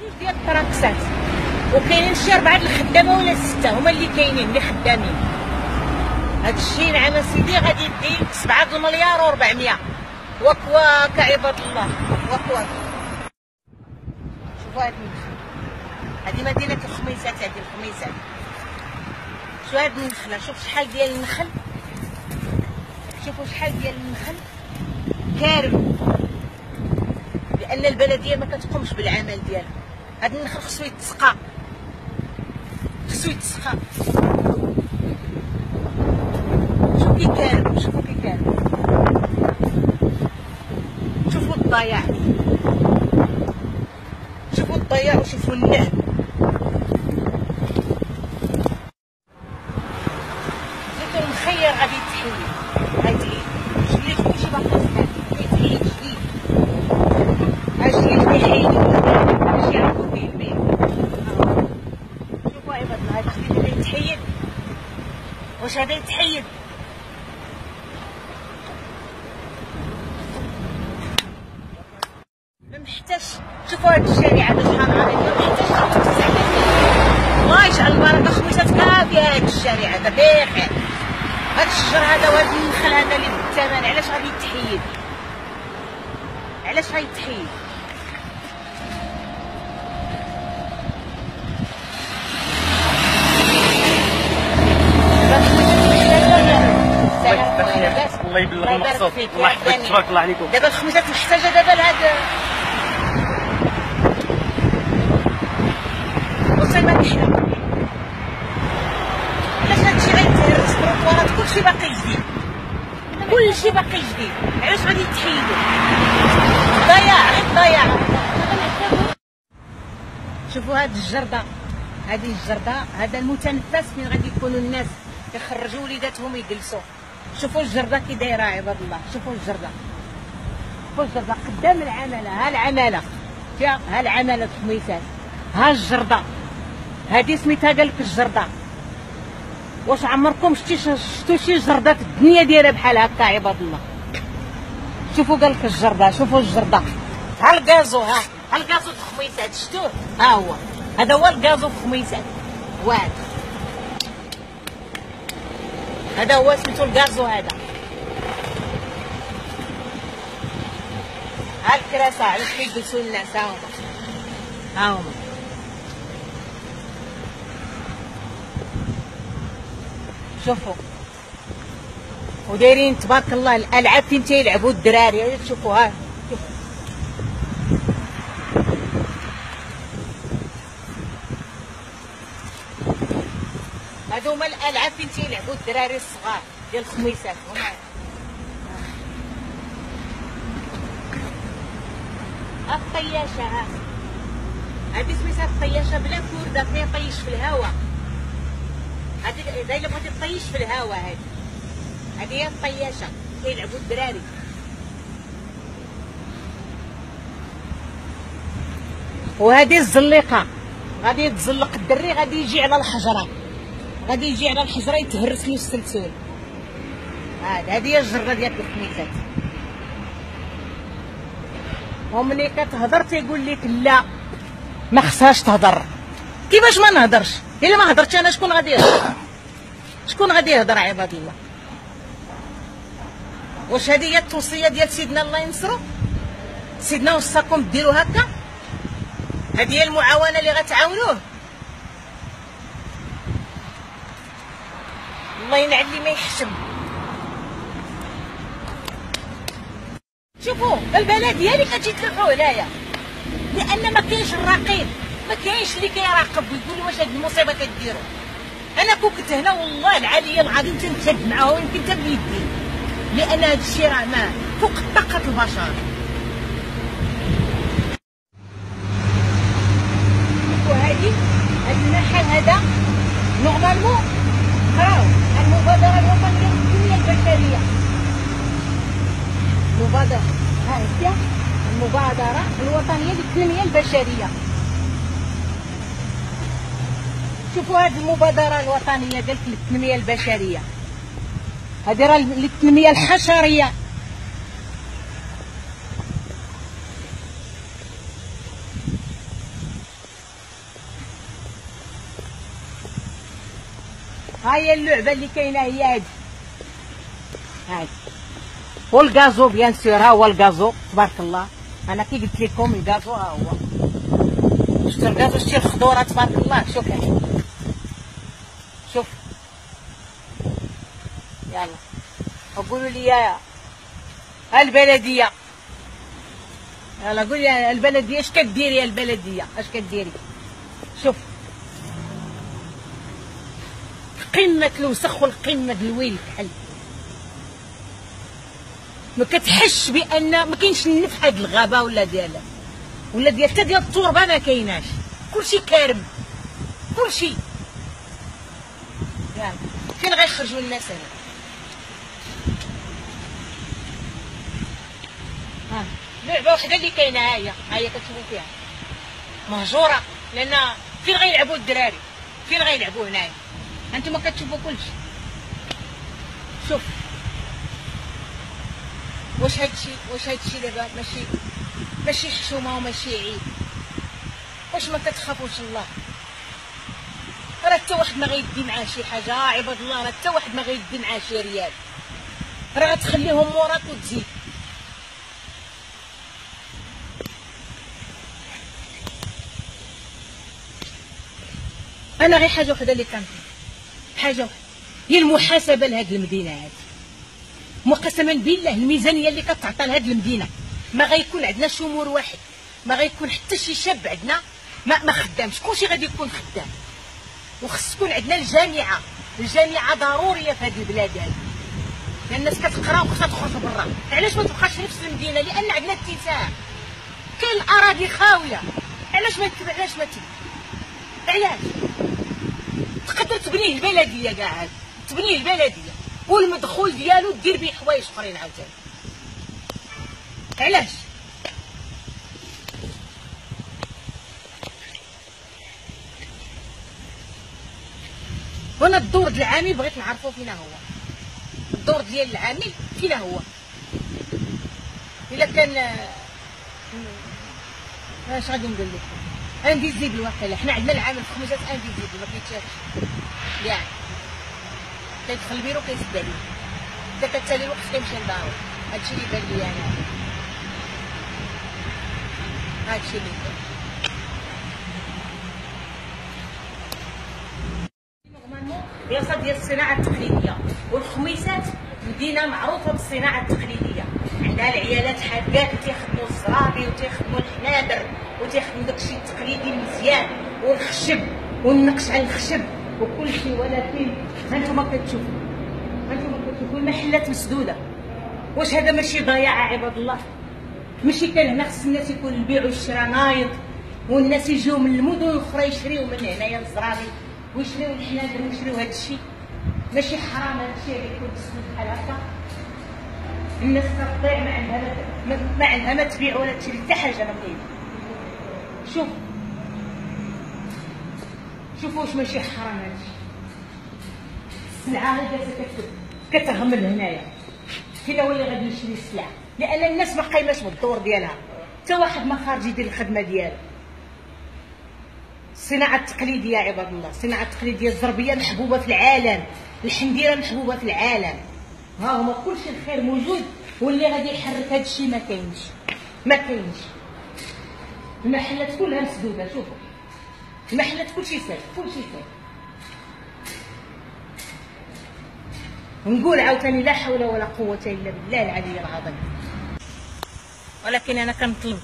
جوج ديال الطراكسات وكاينين شي 4 الخدامه ولا 6 هما اللي كاينين اللي خدامين. هاد الشيء نعم سيدي غادي يدي 7 المليار و400 وكواك عباد الله وكواك. شوفوا هاد النخل، هادي مدينه الخميسات، هادي الخميسات. شوفوا هاد النخله، شوف شحال ديال النخل، شوفوا شحال ديال النخل كارم، لان البلديه ما كتقومش بالعمل ديالها. هاد النخل خصو يتسقى، خصو يتسقى. شوفوا كي كارم، شوفوا كي كارم، شوفوا الضياع، شوفوا الضياع وشوفوا النهب. زيتون المخير غادي يتحيد، غادي جليت كلشي باقي صغير كيتحيد جديد. اجليت كيحيدو باش يعرفوا فيه البيع. شوفوا عباد الله هاد الجديد اللي يتحيد، واش هذا يتحيد؟ محتاج. شوفوا هاد الشارع هذا شحال غادي محتاج شي 9 مليون. الله يجعل البركه خميسات كافيه هاد الشارع هذا بخير. هاد الشجر هذا وهاد النخل هذا اللي بالثمن علاش غادي يتحيد؟ علاش غيتحيد؟ الله يبلغ المقصود. الله يحفظك تبارك الله عليكم. دابا الخميسات محتاجه دابا لهاد وصلنا نحلم. علاش هادشي غيتهرس التروطوارات؟ كلشي باقي جديد، كلشي باقي جديد، علاش غادي يتحيدو؟ ضياع، غير ضياع. شوفوا هاد الجردة، هذه الجردة، هذا المتنفس فين غادي يكونوا الناس يخرجوا وليداتهم يجلسوا. شوفوا الجردة كي دايره عباد الله، شوفوا الجردة، شوفوا الجردة قدام العمالة. ها العمالة، ها العمالة خميسات، ها الجردة هذه سميتها قالك الجردة. واش عمركم شفتوا شي جردة في الدنيا دايره بحال هكا عباد الله؟ شوفوا قالك الجردة، شوفوا الجردة. ها الكازو، ها الكازو د خميسات، شفتوه؟ ها هو، هذا هو الكازو في خميسات، واحد هذا هو سميتو الكازو هذا. ها الكراسة علاش كيجلسوا الناس، ها هما، ها هما. شوفوا ودايرين تبارك الله الالعاب فين تيلعبوا الدراري. تشوفوا ها، شوفوا هادو هما الالعاب فين تيلعبوا الدراري الصغار ديال الخميسات هما. ها الطياشه، ها هادي سميتها الطياشه بلا كورده كيطيش في الهواء. هادي اذا الا بغيتي طيش في الهواء هادي هي الطياشه كيلعبوا الدراري. وهادي الزليقه، غادي يتزلق الدري، غادي يجي على الحجره، غادي يجي على الحجره يتهرس له السلسول. هادي هي الجره ديال الخميسات. وملي كتهضر تيقول لك لا ما خصهاش تهضر. كيفاش ما نهضرش؟ الا ما هضرتش انا شكون غادي يهضر؟ شكون غادي يهضر عباد الله؟ واش هذه هي التوصيه ديال سيدنا الله ينصرو؟ سيدنا وصاكم ديروا هكا؟ هذه هي المعاونه اللي غتعاونوه؟ الله ينعل اللي ما يحشم. شوفوا البلديه اللي كتيتلوحوا هنايا، لان ما كاينش الرقيب، ما كاينش اللي كيراقب ويقول واش هاد المصيبه كديروا. انا كون كنت هنا والله العلي العظيم تنشد معاه ويمكن حتى بيدي، لان هاد الشيء راه ما فوق طاقه البشر. وهادي هاد المحل هذا نورمالمون قراو المبادره الوطنيه للتنميه البشريه. مبادره، ها هي المبادره الوطنيه للتنميه البشريه. شوفوا هذه المبادرة الوطنية ديال التنمية البشرية، هذه راه للتنمية الحشرية. ها هي اللعبه اللي كاينه هي هادي. هادي والغازو بيان سور، ها هو الغازو تبارك الله. انا كي قلت لكم الغازو ها هو، شفتوا الغازو، شتي الخضوره تبارك الله. شوف هادي، شوف يلا وقولوا لي يا البلديه، يلا قولي يا البلديه اش كديري؟ يا البلديه اش كديري؟ شوف قمه الوسخ والقمه الويل كحل. ما كتحش بان ما كاينش النفح هاد الغابه ولا ديالها ولا ديال حتى ديال التربه ما كايناش، كلشي كارم كلشي. يلا فين غيخرجوا الناس هنا؟ ها لعبه وحده اللي كاينه، ها هي كتشوفوا فيها مهجوره، لان فين غيلعبوا الدراري؟ فين غيلعبوا هنايا؟ انتما كتشوفوا كلشي. شوف واش هادشي دابا ماشي حشومه وماشي عيب؟ واش ما كتخافوش الله؟ راه حتى واحد ما غيدي معاه شي حاجه عباد الله، راه حتى واحد ما غيدي معاه شي ريال، راه غتخليهم موراك وتزيد. انا غير حاجه وحده اللي كنطلب، حاجه وحده هي المحاسبه لهاد المدينه هادي. وقسما بالله الميزانيه اللي كتعطى لهاد المدينه ما غيكون عندنا شمور واحد، ما غيكون حتى شي شاب عندنا ما خدامش، كلشي غادي يكون خدام. وخص تكون عندنا الجامعه ضروريه في هاد البلاد هادي، لان الناس كتقرا وخصها تخرج برا. علاش ما تبقاش في نفس المدينه؟ لان عندنا اتساع، كاين الاراضي خاويه. علاش ما علاش تقدر تبنيه البلديه كاع هاد، تبنيه البلديه والمدخول ديالو دير به حوايج اخرين عاوتاني. علاش؟ هنا الدور ديال العامل بغيت نعرفو فينا هو، الدور ديال العامل فينا هو. الا كان اش غادي نقول لكم، انفيزيبل واقيلا. حنا عندنا العامل في خميسات انفيزيبل ما كيتشافش كاع، كيدخل البيرو كيسد عليه، حتى كتالي الوقت كيمشي لدارو. هادشي اللي بان لي انا، هادشي اللي بان. نورمالمون ديال الصناعه التقليديه، والخميسات مدينه معروفه بالصناعه التقليديه، عندها العيالات حاكات وتيخدموا الزرابي وتيخدموا الحنادر وتيخدموا داكشي التقليدي مزيان، والخشب والنقش على الخشب وكل شيء. ولكن هانتوما كتشوفوا المحلات مسدوده. واش هذا ماشي ضياع عباد الله؟ ماشي كان هنا خص الناس يكون البيع والشراء نايض، والناس يجيو من المدن الاخرى يشريو من هنايا الزرابي ويشريو الحنادر ويشريو هذا الشيء. ماشي حرام هذا الشيء اللي يكون مسدود بحال هكا؟ الناس كتضيع ما عندها ما تبيع ولا تشري حتى حاجه ما كاينه. شوفوا واش ماشي حرام هذا الشيء؟ السلعه غير جالسه كتغمل هنايا، فين هو اللي غادي يشري السلعه؟ لان الناس ما قايماش بالدور ديالها، حتى واحد ما خارج يدير الخدمه ديالو. الصناعه التقليديه يا عباد الله، الصناعه التقليديه الزربيه محبوبه في العالم، الحنديره محبوبه في العالم. ها هما كلشي الخير موجود، واللي غادي يحرك هذا الشيء ما كاينش. المحلات كلها مسدوده، شوفوا المحلات كلشي ساد. نقول عاوتاني لا حول ولا قوه الا بالله العلي العظيم. ولكن انا كنطلبك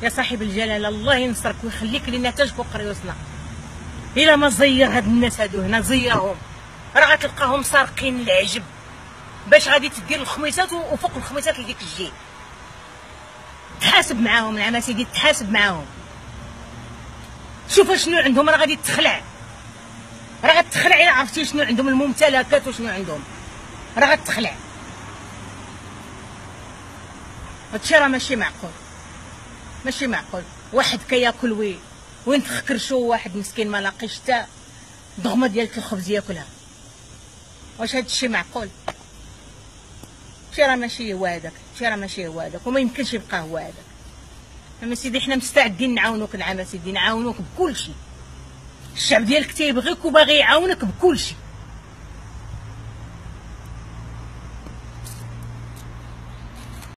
يا صاحب الجلاله، الله ينصرك ويخليك لنا تجبق ريوسنا. الا ما زير هاد الناس هادو هنا، زيرهم، راه غتلقاهم سارقين العجب باش غادي تدير الخميسات وفوق الخميسات لديك الجي. تحاسب معاهم نعم سيدي، تحاسب معاهم. شوف شنو عندهم، راه غادي تخلع، راه غتخلع الا عرفتي شنو عندهم الممتلكات وشنو عندهم، راه غتخلع. هادشي راه ماشي معقول. واحد كياكل وين تخكرشو، واحد مسكين ما لاقيش حتى ضغمه ديال الخبز ياكلها. واش هادشي معقول؟ هادشي راه ماشي هو هذاك، وما يمكنش يبقى هو هذاك. اما سيدي حنا مستعدين نعاونوك نعم سيدي، نعاونوك بكل شيء. الشعب ديالك تيبغيك وباغي يعاونك بكل شيء.